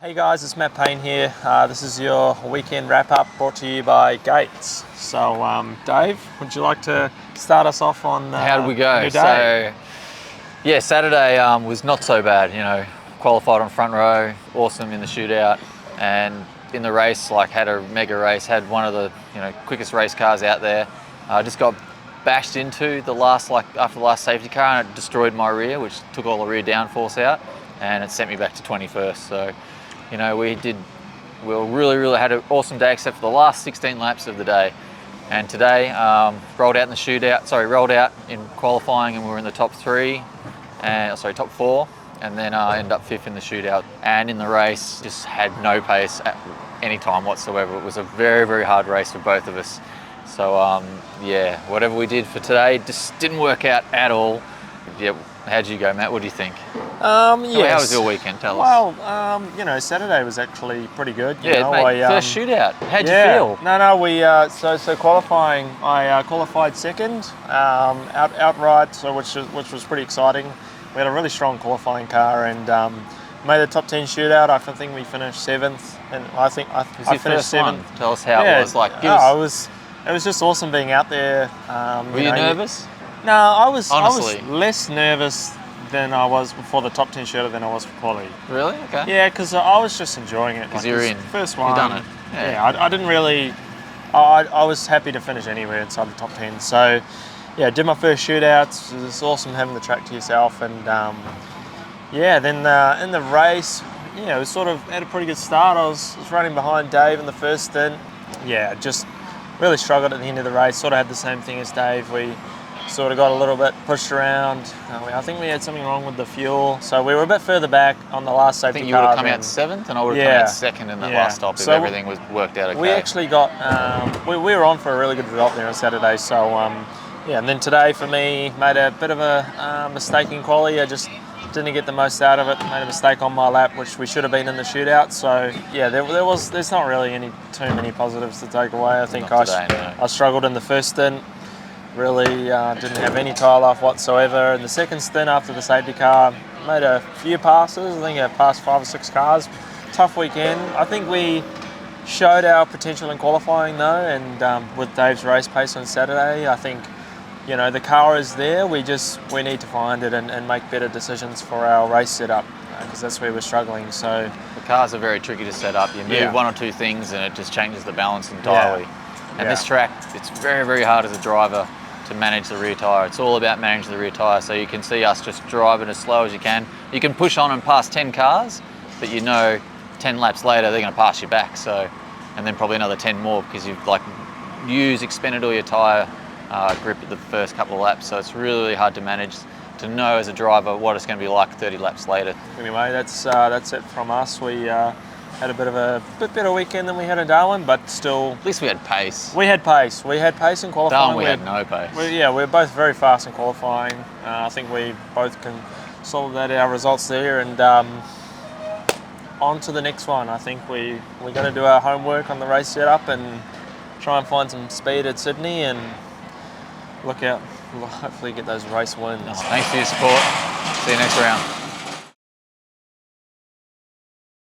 Hey guys, it's Matt Payne here. This is your weekend wrap-up brought to you by Gates. So, Dave, would you like to start us off on how did we go? your day? So, yeah, Saturday was not so bad. You know, qualified on front row, awesome in the shootout, and in the race, had a mega race. Had one of the quickest race cars out there. Just got bashed into the last after the last safety car, and it destroyed my rear, which took all the rear downforce out, and it sent me back to 21st. So. You know, we really had an awesome day except for the last 16 laps of the day. And today, rolled out in qualifying, and we were in the top top four, and then I ended up fifth in the shootout. And in the race, just had no pace at any time whatsoever. It was a very, very hard race for both of us. So yeah, whatever we did for today just didn't work out at all. Yeah, how'd you go, Matt? What do you think? Yes. How was your weekend? Tell us. Well, Saturday was actually pretty good. First shootout. How'd you feel? So qualifying, I qualified second, outright, which was pretty exciting. We had a really strong qualifying car and made the top 10 shootout. I think we finished seventh, and I finished seventh. Tell us how it was like. It was just awesome being out there. Were you nervous? No, I was Honestly. less nervous than I was before the top 10 shootout than I was for quali. Really? Okay. Yeah, because I was just enjoying it. Because you're in. First one. You've done it. Yeah, I didn't really. I was happy to finish anywhere inside the top 10. So, yeah, did my first shootouts. It was awesome having the track to yourself. And then in the race, we sort of had a pretty good start. I was running behind Dave in the first stint. Yeah, just really struggled at the end of the race. Sort of had the same thing as Dave. We sort of got a little bit pushed around. I think we had something wrong with the fuel, so we were a bit further back on the last safety car. I think you would have come out seventh, and I would have come out second in that last stop if everything was worked out okay. We actually got we were on for a really good result there on Saturday. So and then today for me made a bit of a mistake in quali. I just didn't get the most out of it. Made a mistake on my lap, which we should have been in the shootout. So yeah, there's not really too many positives to take away. I think I struggled in the first stint. Really didn't have any tyre life whatsoever. In the second stint after the safety car, made a few passes. I think I passed 5 or 6 cars. Tough weekend. I think we showed our potential in qualifying though, and with Dave's race pace on Saturday, I think the car is there. We need to find it and make better decisions for our race setup because that's where we're struggling. So the cars are very tricky to set up. You move one or two things and it just changes the balance entirely. And this track, it's very, very hard as a driver to manage the rear tyre. It's all about managing the rear tyre. So you can see us just driving as slow as you can. You can push on and pass 10 cars, but 10 laps later they're going to pass you back. So, and then probably another 10 more because you've expended all your tyre grip at the first couple of laps. So it's really, really hard to manage, to know as a driver what it's going to be like 30 laps later. Anyway, that's it from us. We had a bit better weekend than we had in Darwin, but still. At least we had pace. We had pace. We had pace in qualifying. Darwin, we had no pace. We're both very fast in qualifying. I think we both can consolidate our results there, and on to the next one. I think we're going to do our homework on the race setup and try and find some speed at Sydney and look out. Hopefully get those race wins. Thanks for your support. See you next round.